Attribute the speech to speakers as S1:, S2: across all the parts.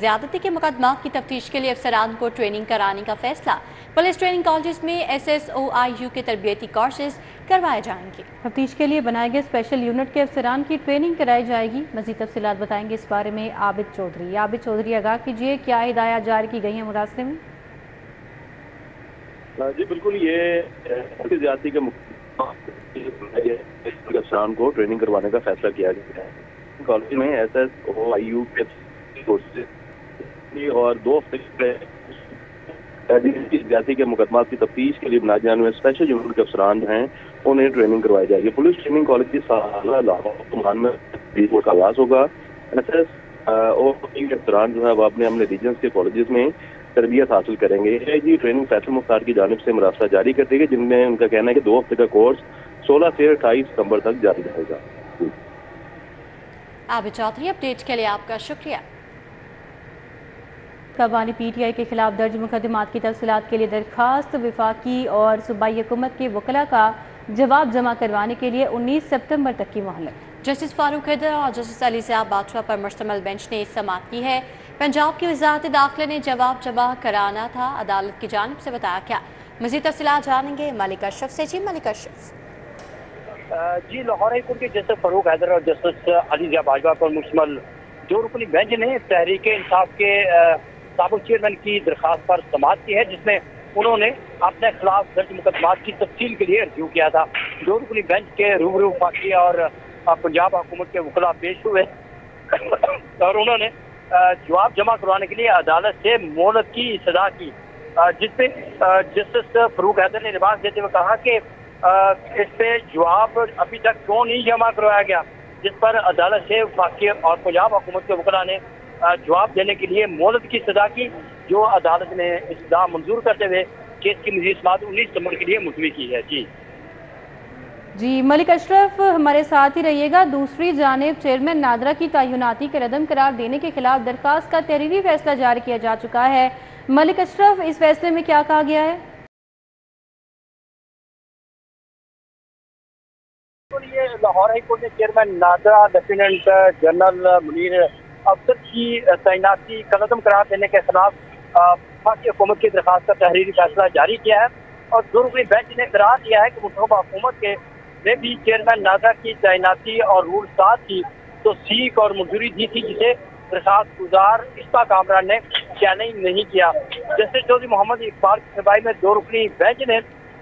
S1: ज्यादती के मुकदमा की तफ्तीश के लिए अफसरान को ट्रेनिंग कराने का फैसला। पुलिस ट्रेनिंग कॉलेज में SSOIU के तरबियती कोर्सेज करवाए जाएंगे।
S2: तफ्तीश के लिए बनाए गए स्पेशल यूनिट के अफसरान की ट्रेनिंग कराई जाएगी। मजीद तफसीलात बताएंगे इस बारे में आबिद चौधरी। आबिद चौधरी, आगाह कीजिए, क्या हिदायत जारी की गई है मुरासले में?
S3: जी बिल्कुल, ये ज्यादती के अफसरान को ट्रेनिंग करवाने का फैसला किया गया है। कॉलेज में SSOIU के कोर्सेज और 2 हफ्ते ज्यादती के मुकदमा की तफ्तीश के लिए बनाए जाने में स्पेशल यूनिट के अफसरान जो हैं उन्हें ट्रेनिंग करवाई जाएगी। पुलिस ट्रेनिंग कॉलेज की सालाना में का आगाज होगा। SSOIU के अफसरान जो है वो अपने रीजन्स के कॉलेज में तरबियत हासिल करेंगे। AIG ट्रेनिंग फैसल मुख्तार की जानिब से मुरासला जारी कर दी गई, जिनमें उनका कहना है कि 2 हफ्ते का कोर्स 16 से 28 सितंबर तक जारी रहेगा।
S1: आबिद चौधरी, अपडेट के लिए आपका शुक्रिया।
S2: कबानी PTI के खिलाफ दर्ज मुकदमात की तफसीलात के लिए दरखास्त वफाकी और सूबाई हुकूमत के वकला का जवाब जमा करवाने के लिए 19 सितंबर तक की मोहलत।
S1: जस्टिस फारूक हैदर और जस्टिस अली साहब बादशाह पर मुश्तमिल बेंच ने समाअत की है। पंजाब की वजारत दाखिला ने जवाब जमा कराना था, अदालत की जानिब से बताया क्या। मज़ीद तफसीलात जानेंगे मलिक अशरफ से। जी मलिक अशरफ।
S4: जी, लाहौर हाई कोर्ट के जस्टिस फारूक हैदर और जस्टिस अली साहब बादशाह पर मुश्तमिल 2 रुकनी बेंच ने तहरीक इंसाफ के साबिक चेयरमैन की दरखास्त पर समाअत की है, जिसमें उन्होंने अपने खिलाफ दर्ज मुकदमात की तफसील के लिए रिव्यू किया था। 2 रुकनी बेंच के रूबरू वफाकी और पंजाब हुकूमत के वकला पेश हुए और उन्होंने जवाब जमा करवाने के लिए अदालत से मोहलत की सदा की, जिसपे जस्टिस फारूक हैदर ने रिमार्क देते हुए कहा कि इस पे जवाब अभी तक क्यों नहीं जमा करवाया गया, जिस पर अदालत से वफाकी और पंजाब हुकूमत के वकला ने जवाब देने के लिए मोहलत की सदा की, जो अदालत ने इस्तदा मंजूर करते हुए केस की मज़ीद समाअत 19 सितंबर के लिए मुलतवी की है।
S2: जी मलिक अशरफ, हमारे साथ ही रहिएगा। दूसरी जानिब चेयरमैन नादरा की तयनाती के रदम करार देने के खिलाफ दरखास्त का तहरीरी फैसला जारी किया जा चुका है। मलिक अशरफ, इस फैसले में क्या कहा गया है?
S4: ये लाहौर हाई कोर्ट ने chairman NADRA lieutenant general Munir अफसर की तैनाती का रदम करार देने के खिलाफ वफाकी हुकूमत की दरखास्त का तहरीरी फैसला जारी किया है और 2 रुकनी बेंच ने करार दिया है कि मुतलबा हुकूमत के ने भी चेयरमैन नादरा की तैनाती और रूल 7 की तो सीख और मंजूरी दी थी, जिसे दरखास्त गुजार इस्मा कामरान ने चैलेंज नहीं किया। जस्टिस चौधरी मोहम्मद इकबाल की सुनवाई में 2 रुकनी बेंच ने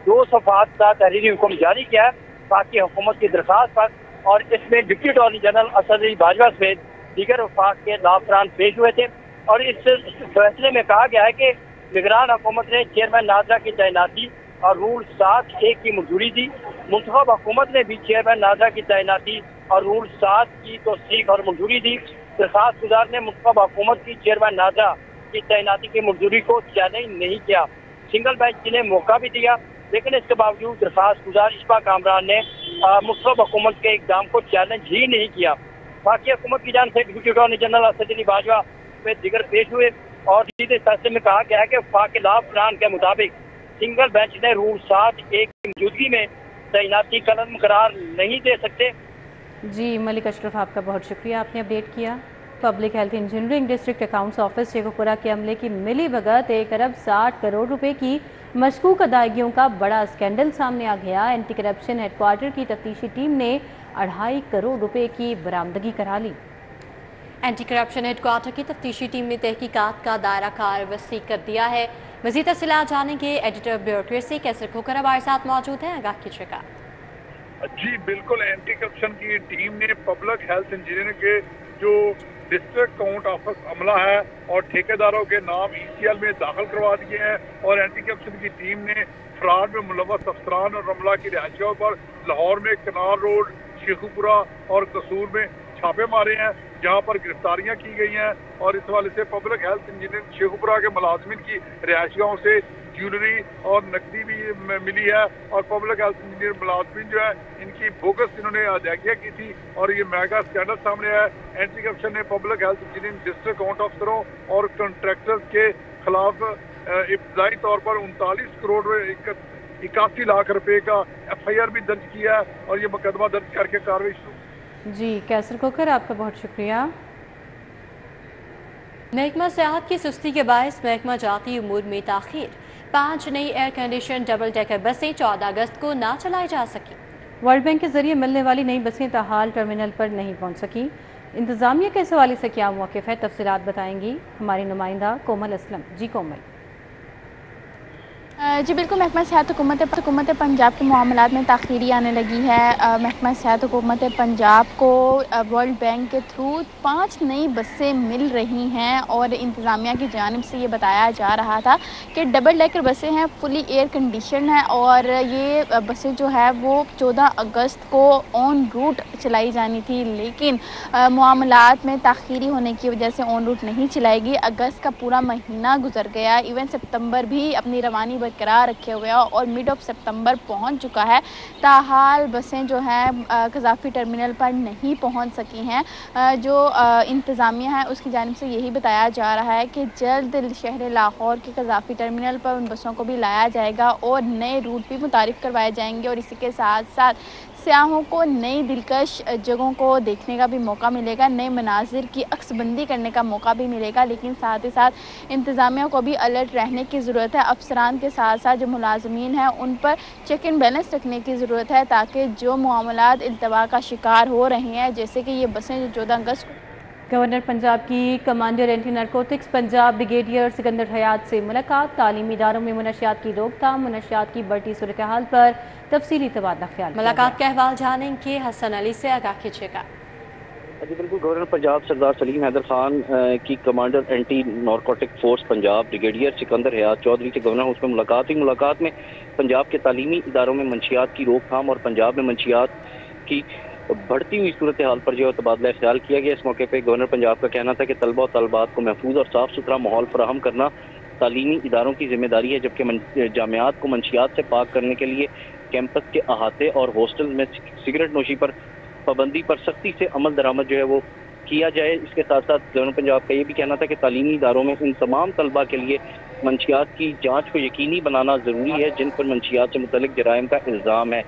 S4: 2 सफ़हात का तहरीरी हुक्म जारी किया है वफाकी हुकूमत की दरखास्त पर, और इसमें deputy attorney general Asad Ali Bajwa समेत दीगर वफाक के लाफरान पेश हुए थे और इस फैसले में कहा गया है कि निगरान हुकूमत ने चेयरमैन नादरा की तैनाती और रूल 7(1) की मंजूरी दी। मुंतखब हुकूमत ने भी चेयरमैन नादरा की तैनाती और रूल 7 की तौसीक और मंजूरी दी। दरखास्त गुजार ने मुंतखब हुकूमत की चेयरमैन नादरा की तैनाती की मंजूरी को चैलेंज नहीं किया। सिंगल बेंच ने मौका भी दिया, लेकिन इसके बावजूद दरखास्त गुजार इस्मा कामरान ने मुंतखब हुकूमत के इक़दाम को चैलेंज ही नहीं किया। बाकी हुकूमत की जानिब से deputy attorney general Asad Ali Bajwa में दिगर पेश हुए और सीधे फैसले में कहा गया है कि वफाक के लाफरान के मुताबिक सिंगल बेंच ने रूल 7(1) की मौजूदगी में तैनाती कलम करार नहीं दे सकते।
S2: जी मलिक अशरफ, आपका बहुत शुक्रिया, आपने अपडेट किया। Public health engineering district accounts office Sheikhupura के अमले की मिली भगत 1 अरब 60 करोड़ रुपए की मशकूक अदायगियों का बड़ा स्कैंडल सामने आ गया। एंटी करप्शन हेडक्वार्टर की तफ्तीशी टीम ने 2.5 करोड़ रुपए की बरामदगी करा ली।
S1: एंटी करप्शन हेडक्वार्टर की तफ्तीशी टीम ने तहकीकात का दायरा कार वसी कर दिया है। मज़ीद तफसीलात जानेंगे एडिटर ब्यूरोक्रेसी कैसर खोकर हमारे साथ मौजूद हैं, आगाह कीजिएगा।
S5: जी बिल्कुल, एंटी करप्शन की टीम ने पब्लिक हेल्थ इंजीनियरिंग के जो डिस्ट्रिक्ट अकाउंट ऑफिस अमला है और ठेकेदारों के नाम ECL में दाखिल करवा दिए हैं और एंटी करप्शन की टीम ने फ्रॉड में मुलव्वस अफसरान और अमला की रिहायशियों पर लाहौर में कनाल रोड, शेखुपुरा और कसूर में छापे मारे हैं, जहां पर गिरफ्तारियां की गई हैं और इस हवाले से पब्लिक हेल्थ इंजीनियर शेखुपुरा के मुलाजमिन की रिहायशियों से ज्वेलरी और नकदी भी मिली है और पब्लिक हेल्थ इंजीनियर मुलाजमिन जो है इनकी बोगस इन्होंने अदायगियां की थी और ये मेगा स्कैंडल सामने आया। एंटी करप्शन ने public health engineering district account अफसरों और कॉन्ट्रैक्टर्स के खिलाफ इब्तदाई तौर पर 39 करोड़ 81 लाख रुपए का FIR भी दर्ज किया और ये मुकदमा दर्ज करके कार्रवाई शुरू।
S2: जी कैसर खोकर, आपका बहुत शुक्रिया।
S1: महकमा सेहत की सुस्ती के बायस महकमा जाती उमूर में ताखीर। 5 नई एयर कंडीशन डबल डेकर बसें 14 अगस्त को ना चलाई जा सकी।
S2: वर्ल्ड बैंक के जरिए मिलने वाली नई बसें ताहाल टर्मिनल पर नहीं पहुंच सकी। इंतजामिया के इस हवाले से क्या मौक़िफ़ है, तफसीलात बताएंगी हमारी नुमाइंदा कोमल असलम। जी कोमल।
S6: जी बिल्कुल, महकमा सेहत हुकूमत पंजाब के मामलात में ताख़ीरी आने लगी है। महकमा सेहत हुकूमत पंजाब को वर्ल्ड बैंक के थ्रू 5 नई बसें मिल रही हैं और इंतज़ामिया की जानिब से ये बताया जा रहा था कि डबल डेकर बसें हैं, फुली एयर कंडीशन है और ये बसें जो है वो 14 अगस्त को ऑन रूट चलाई जानी थी, लेकिन मामलात में ताख़ीरी होने की वजह से ऑन रूट नहीं चलाएगी। अगस्त का पूरा महीना गुजर गया, इवन सितंबर भी अपनी रवानी बरकरार रखे हुए हैं और मिड ऑफ सितंबर पहुंच चुका है। ताहाल बसें जो हैं कज़ाफ़ी टर्मिनल पर नहीं पहुंच सकी हैं। जो इंतज़ामिया है उसकी जानिब से यही बताया जा रहा है कि जल्द शहर लाहौर के कज़ाफ़ी टर्मिनल पर उन बसों को भी लाया जाएगा और नए रूट भी मुतारिफ़ करवाए जाएंगे और इसी के साथ साथ सयाहों को नई दिलकश जगहों को देखने का भी मौका मिलेगा, नए मनाजिर की अक्सबंदी करने का मौका भी मिलेगा। लेकिन साथ ही साथ इंतज़ामिया को भी अलर्ट रहने की ज़रूरत है। अफसरान के साथ साथ जो मुलाजमीन हैं उन पर चेक एंड बैलेंस रखने की ज़रूरत है, ताकि जो मामलात इल्तवा का शिकार हो रहे हैं, जैसे कि ये बसें जो 14 अगस्त को।
S2: गवर्नर पंजाब की commander anti narcotics Punjab brigadier Sikandar Hayat से मुलाकात। तालीमी इदारों में मुनशियात की रोकथाम, मुनशियात की बढ़ती सूरत हाल पर तफसीली तबादला ख्याल।
S1: मुलाकात का अहवाल जानेंगे हसन अली से, आगाह कीजिएगा।
S7: जी बिल्कुल, गवर्नर पंजाब सरदार सलीम हैदर खान की commander anti narcotic force Punjab brigadier Sikandar Hayat Chaudhry से गवर्नर हाउस में मुलाकात हुई। मुलाकात में पंजाब के तालीमी इदारों में मंशियात की रोकथाम और पंजाब में मंशियात की बढ़ती हुई सूरत हाल पर जो तबादला ख्याल किया गया। इस मौके पर गवर्नर पंजाब का कहना था कि तलबा और तलबात को महफूज और साफ सुथरा माहौल फराहम करना तालीमी इदारों की जिम्मेदारी है, जबकि जामियात को मंशियात से पाक करने के लिए कैंपस के अहाते और हॉस्टल में सिगरेट नोशी पर पाबंदी पर सख्ती से अमल दरामद जो है वो किया जाए। इसके साथ साथ गवर्नर पंजाब का ये भी कहना था कि तालीमी इदारों में इन तमाम तलबा के लिए मंशियात की जांच को यकीनी बनाना ज़रूरी है जिन पर मंशियात से मुतल्लिक जराइम का इल्ज़ाम है,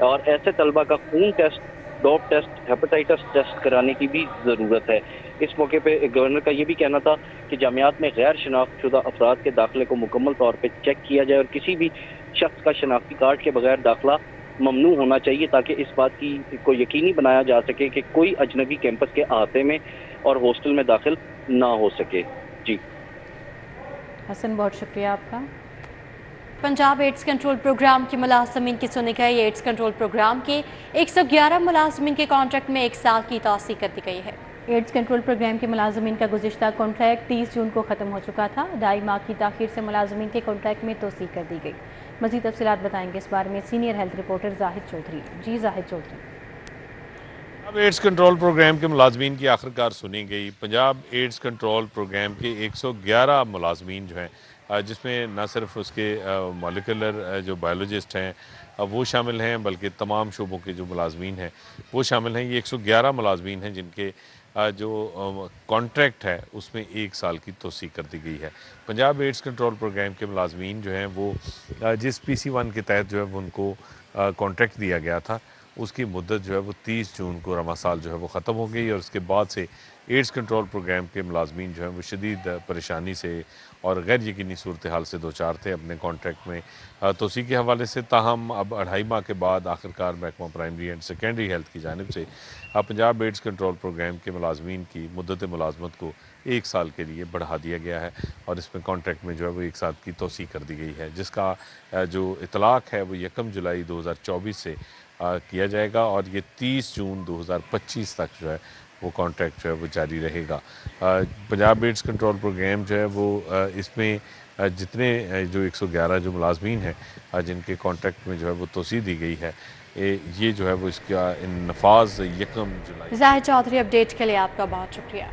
S7: और ऐसे तलबा का खून टेस्ट, डॉप टेस्ट, हेपेटाइटिस टेस्ट कराने की भी ज़रूरत है। इस मौके पे गवर्नर का ये भी कहना था कि जामियात में गैर शनाख्तशुदा अफराद के दाखिले को मुकम्मल तौर पर चेक किया जाए और किसी भी शख्स का शनाख्ती कार्ड के बगैर दाखिला ममनू होना चाहिए, ताकि इस बात की को यकीनी बनाया जा सके कि कोई अजनबी कैंपस के अहाते में और हॉस्टल में दाखिल ना हो सके। जी
S2: हसन, बहुत शुक्रिया आपका।
S1: पंजाब एड्स कंट्रोल प्रोग्राम के मुलाजमीन की सुनी गई। एड्स कंट्रोल प्रोग्राम के 111 मुलाजमीन के कॉन्ट्रैक्ट में 1 साल की तौसीक कर दी गई है।
S2: एड्स कंट्रोल प्रोग्राम के मुलाजमीन का गुज़िश्ता कॉन्ट्रैक्ट 30 जून को ख़त्म हो चुका था। 2.5 माह की ताख़ीर से मुलाजमीन के कॉन्ट्रैक्ट में तौसीक कर दी गई। मज़ीद तफसीलात बताएंगे इस बारे में senior health reporter Zahid Chaudhry. जी जाहिद चौधरी।
S8: अब एड्स कंट्रोल प्रोग्राम के मुलाजमीन की आखिरकार सुनी गई। पंजाब एड्स कंट्रोल प्रोग्राम के 111 मुलाजमीन जो हैं, जिसमें न सिर्फ उसके मॉलिकुलर जो बायोलॉजिस्ट हैं वो शामिल हैं, बल्कि तमाम शोबों के जो मुलाजमीन हैं वो शामिल हैं। ये 111 मुलाजमीन हैं जिनके जो कॉन्ट्रैक्ट है उसमें 1 साल की तौसीक कर दी गई है। पंजाब एड्स कंट्रोल प्रोग्राम के मुलाजमीन जो हैं वो जिस PC1 के तहत जो है वो उनको कॉन्ट्रैक्ट दिया गया था, उसकी मुद्दत जो है वो 30 जून को रवा साल जो है वो ख़त्म हो गई, और उसके बाद से एड्स कंट्रोल प्रोग्राम के मुलाजमीन जो हैं वो शदीद परेशानी से और गैर यकीनी सूरत हाल से दो चार थे अपने कॉन्ट्रैक्ट में तोसी के हवाले से। ताहम अब 2.5 माह के बाद आखिरकार महकमा प्राइमरी एंड सेकेंडरी हेल्थ की जानिब से पंजाब एड्स कंट्रोल प्रोग्राम के मुलाजमीन की मुद्दत मुलाजमत को 1 साल के लिए बढ़ा दिया गया है, और इसमें कॉन्ट्रैक्ट में जो है वो 1 साल की तोसी कर दी गई है, जिसका जो इतलाक़ है वो 1 जुलाई 2024 से किया जाएगा, और ये 30 जून 2025 तक जो है वो कॉन्ट्रैक्ट जो है वो जारी रहेगा। पंजाब एड्स कंट्रोल प्रोग्राम जो है वो इसमें जितने जो 111 जो मुलाजमीन हैं जिनके कॉन्ट्रैक्ट में जो है वो तोसी दी गई है, ये जो है वो इसका नफाज 1 जुलाई।
S1: जाहिद चौधरी, अपडेट के लिए आपका बहुत शुक्रिया।